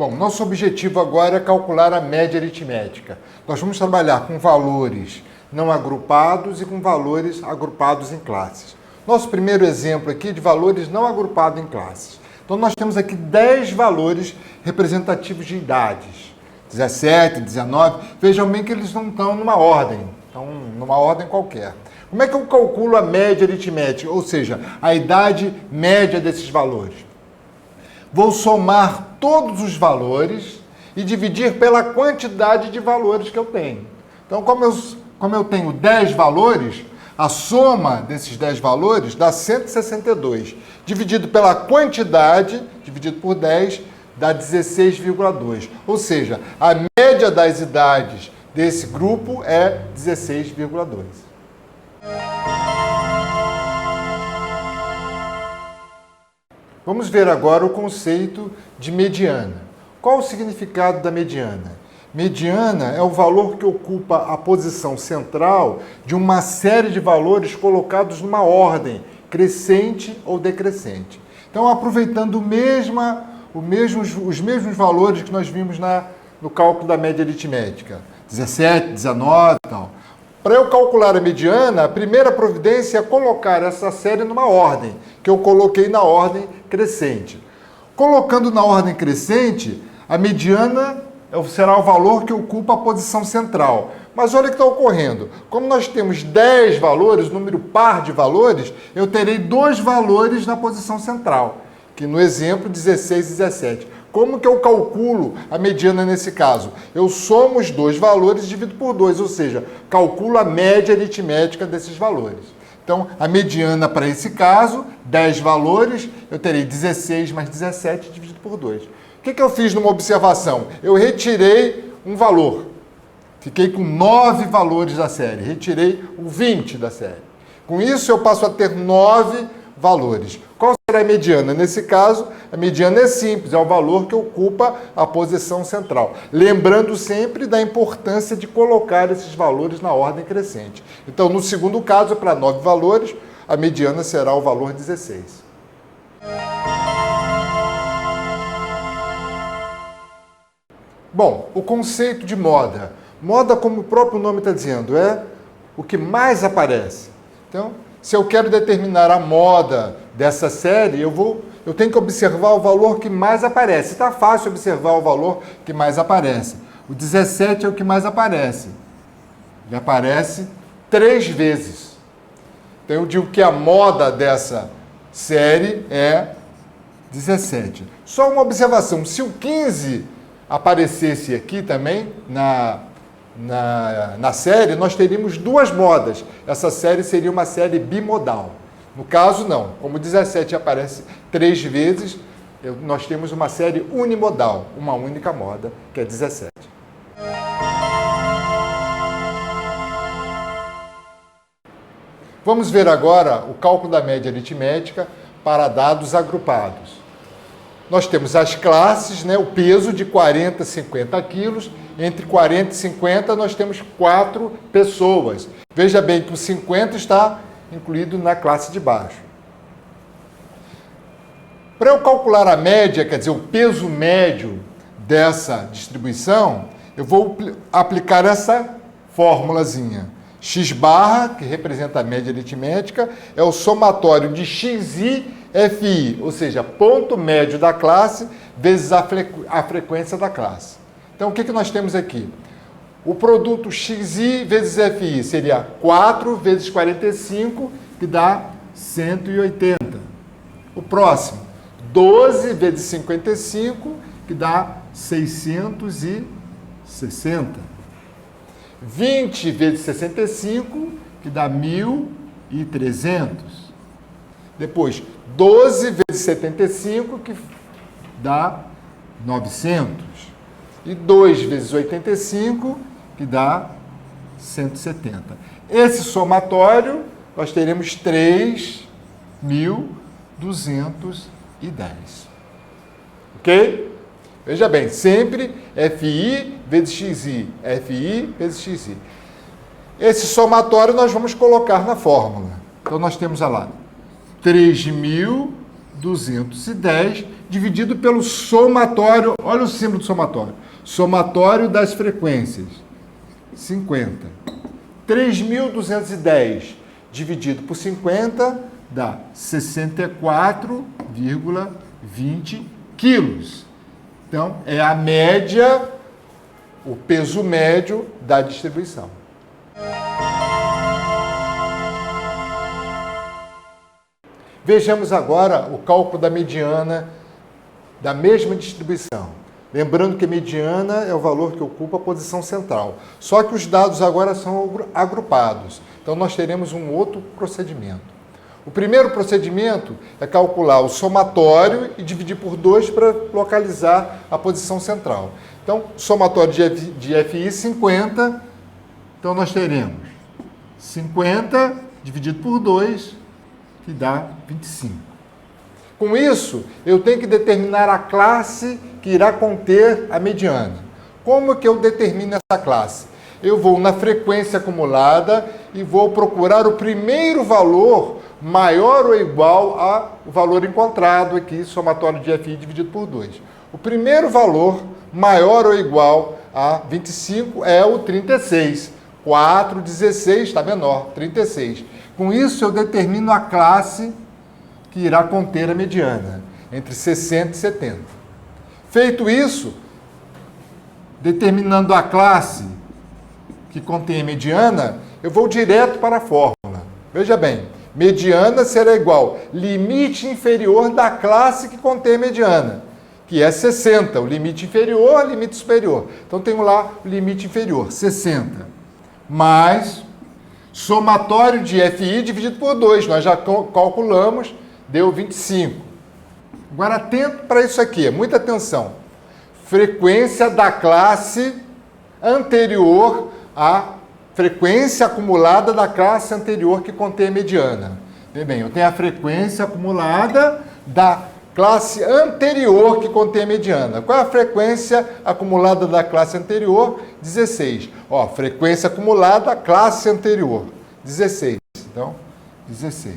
Bom, nosso objetivo agora é calcular a média aritmética. Nós vamos trabalhar com valores não agrupados e com valores agrupados em classes. Nosso primeiro exemplo aqui é de valores não agrupados em classes. Então, nós temos aqui 10 valores representativos de idades. 17, 19. Vejam bem que eles não estão numa ordem. Estão numa ordem qualquer. Como é que eu calculo a média aritmética? Ou seja, a idade média desses valores? Vou somar todos os valores e dividir pela quantidade de valores que eu tenho. Então, como eu tenho 10 valores, a soma desses 10 valores dá 162. Dividido pela quantidade, dividido por 10, dá 16,2. Ou seja, a média das idades desse grupo é 16,2. Vamos ver agora o conceito de mediana. Qual o significado da mediana? Mediana é o valor que ocupa a posição central de uma série de valores colocados numa ordem, crescente ou decrescente. Então, aproveitando os mesmos valores que nós vimos no cálculo da média aritmética, 17, 19 e tal. Para eu calcular a mediana, a primeira providência é colocar essa série numa ordem, que eu coloquei na ordem crescente. Colocando na ordem crescente, a mediana será o valor que ocupa a posição central. Mas olha o que está ocorrendo. Como nós temos 10 valores, número par de valores, eu terei 2 valores na posição central, que no exemplo 16 e 17. Como que eu calculo a mediana nesse caso? Eu somo os 2 valores e divido por 2, ou seja, calculo a média aritmética desses valores. Então, a mediana para esse caso, 10 valores, eu terei 16 mais 17 dividido por 2. O que eu fiz numa observação? Eu retirei um valor. Fiquei com 9 valores da série. Retirei o 20 da série. Com isso, eu passo a ter 9 valores. Qual será a mediana? Nesse caso, a mediana é simples, é o valor que ocupa a posição central. Lembrando sempre da importância de colocar esses valores na ordem crescente. Então, no segundo caso, para 9 valores, a mediana será o valor 16. Bom, o conceito de moda. Moda, como o próprio nome está dizendo, é o que mais aparece. Então, se eu quero determinar a moda dessa série, eu tenho que observar o valor que mais aparece. Está fácil observar o valor que mais aparece. O 17 é o que mais aparece. Ele aparece 3 vezes. Então, eu digo que a moda dessa série é 17. Só uma observação. Se o 15 aparecesse aqui também, na série, nós teríamos 2 modas. Essa série seria uma série bimodal. No caso, não. Como 17 aparece 3 vezes, nós temos uma série unimodal, uma única moda, que é 17. Vamos ver agora o cálculo da média aritmética para dados agrupados. Nós temos as classes, o peso de 40 a 50 quilos. Entre 40 e 50, nós temos 4 pessoas. Veja bem que o 50 está incluído na classe de baixo. Para eu calcular a média, quer dizer, o peso médio dessa distribuição, eu vou aplicar essa formulazinha. X barra, que representa a média aritmética, é o somatório de XI FI, ou seja, ponto médio da classe vezes a frequência da classe. Então, o que nós temos aqui? O produto XI vezes FI seria 4 vezes 45, que dá 180. O próximo, 12 vezes 55, que dá 660. 20 vezes 65, que dá 1.300. Depois, 12 vezes 75, que dá 900. E 2 vezes 85, que dá 170. Esse somatório, nós teremos 3.210. Ok? Veja bem, sempre FI vezes XI, FI vezes XI. Esse somatório nós vamos colocar na fórmula. Então, nós temos lá 3.210 3.210 dividido pelo somatório, olha o símbolo do somatório, somatório das frequências, 50. 3.210 dividido por 50 dá 64,20 quilos. Então, é a média, o peso médio da distribuição. Vejamos agora o cálculo da mediana da mesma distribuição. Lembrando que a mediana é o valor que ocupa a posição central. Só que os dados agora são agrupados. Então, nós teremos um outro procedimento. O primeiro procedimento é calcular o somatório e dividir por 2 para localizar a posição central. Então, somatório de FI, 50. Então, nós teremos 50 dividido por 2, que dá 25. Com isso, eu tenho que determinar a classe que irá conter a mediana. Como que eu determino essa classe? Eu vou na frequência acumulada e vou procurar o primeiro valor maior ou igual ao valor encontrado aqui, somatório de FI dividido por 2. O primeiro valor maior ou igual a 25 é o 36. 4, 16 está menor, 36. Com isso, eu determino a classe que irá conter a mediana, entre 60 e 70. Feito isso, determinando a classe que contém a mediana, eu vou direto para a fórmula. Veja bem, mediana será igual limite inferior da classe que contém a mediana, que é 60, o limite inferior, limite superior. Então, tenho lá o limite inferior, 60, mais somatório de FI dividido por 2. Nós já calculamos, deu 25. Agora, atento para isso aqui, muita atenção. Frequência da classe anterior à frequência acumulada da classe anterior que contém a mediana. Veja bem, eu tenho a frequência acumulada da classe anterior que contém a mediana. Qual é a frequência acumulada da classe anterior? 16. Ó, frequência acumulada, classe anterior. 16. Então, 16.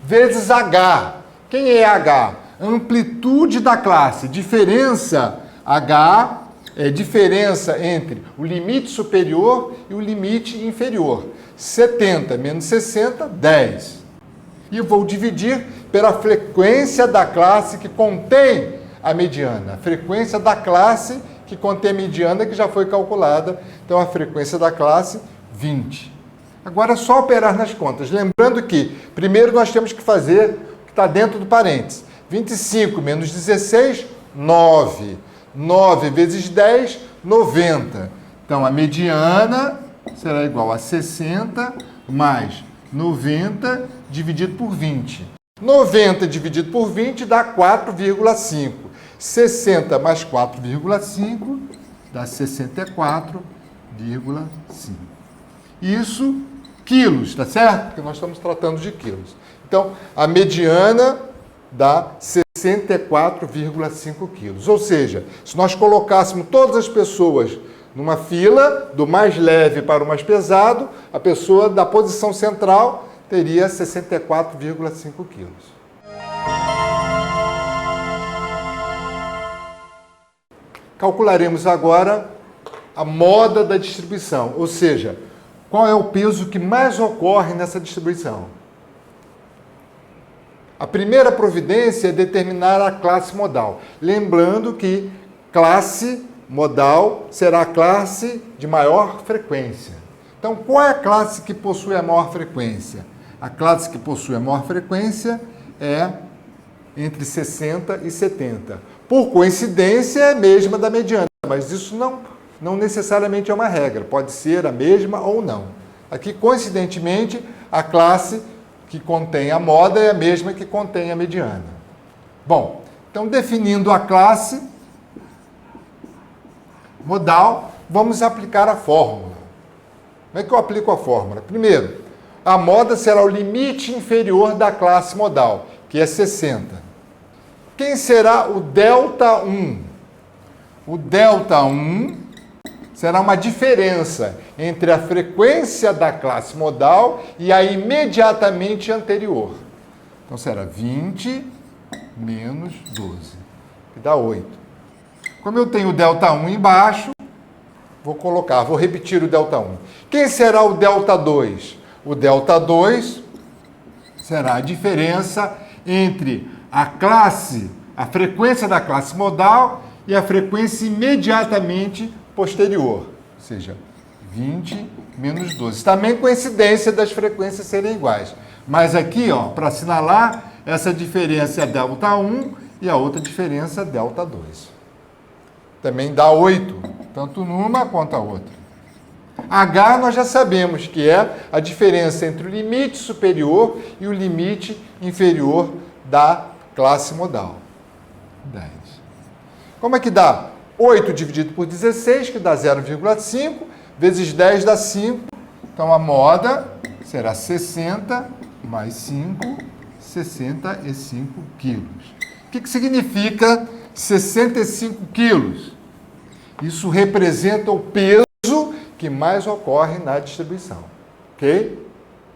Vezes H. Quem é H? Amplitude da classe. Diferença H é diferença entre o limite superior e o limite inferior. 70 menos 60, 10. E eu vou dividir pela frequência da classe que contém a mediana. A frequência da classe que contém a mediana que já foi calculada. Então, a frequência da classe, 20. Agora é só operar nas contas. Lembrando que, primeiro, nós temos que fazer o que está dentro do parênteses. 25 menos 16, 9. 9 vezes 10, 90. Então, a mediana será igual a 60 mais 90 dividido por 20. 90 dividido por 20 dá 4,5. 60 mais 4,5 dá 64,5. Isso, quilos, tá certo? Porque nós estamos tratando de quilos. Então, a mediana dá 64,5 quilos. Ou seja, se nós colocássemos todas as pessoas numa fila, do mais leve para o mais pesado, a pessoa da posição central teria 64,5 quilos. Calcularemos agora a moda da distribuição, ou seja, qual é o peso que mais ocorre nessa distribuição. A primeira providência é determinar a classe modal. Lembrando que classe modal será a classe de maior frequência. Então, qual é a classe que possui a maior frequência? A classe que possui a maior frequência é entre 60 e 70. Por coincidência, é a mesma da mediana, mas isso não necessariamente é uma regra. Pode ser a mesma ou não. Aqui, coincidentemente, a classe que contém a moda é a mesma que contém a mediana. Bom, então, definindo a classe modal, vamos aplicar a fórmula. Como é que eu aplico a fórmula? Primeiro, a moda será o limite inferior da classe modal, que é 60. Quem será o ΔI? O ΔI será uma diferença entre a frequência da classe modal e a imediatamente anterior. Então será 20 menos 12, que dá 8. Como eu tenho o ΔI embaixo, vou repetir o ΔI. Quem será o ΔI? O ΔI será a diferença entre a frequência da classe modal e a frequência imediatamente posterior, ou seja, 20 menos 12. Também coincidência das frequências serem iguais. Mas aqui, para assinalar, essa diferença é ΔI e a outra diferença é ΔI. Também dá 8, tanto numa quanto a outra. H nós já sabemos que é a diferença entre o limite superior e o limite inferior da classe modal. 10. Como é que dá? 8 dividido por 16, que dá 0,5, vezes 10 dá 5. Então a moda será 60 mais 5, 65 quilos. O que significa 65 quilos? Isso representa o peso que mais ocorre na distribuição, ok?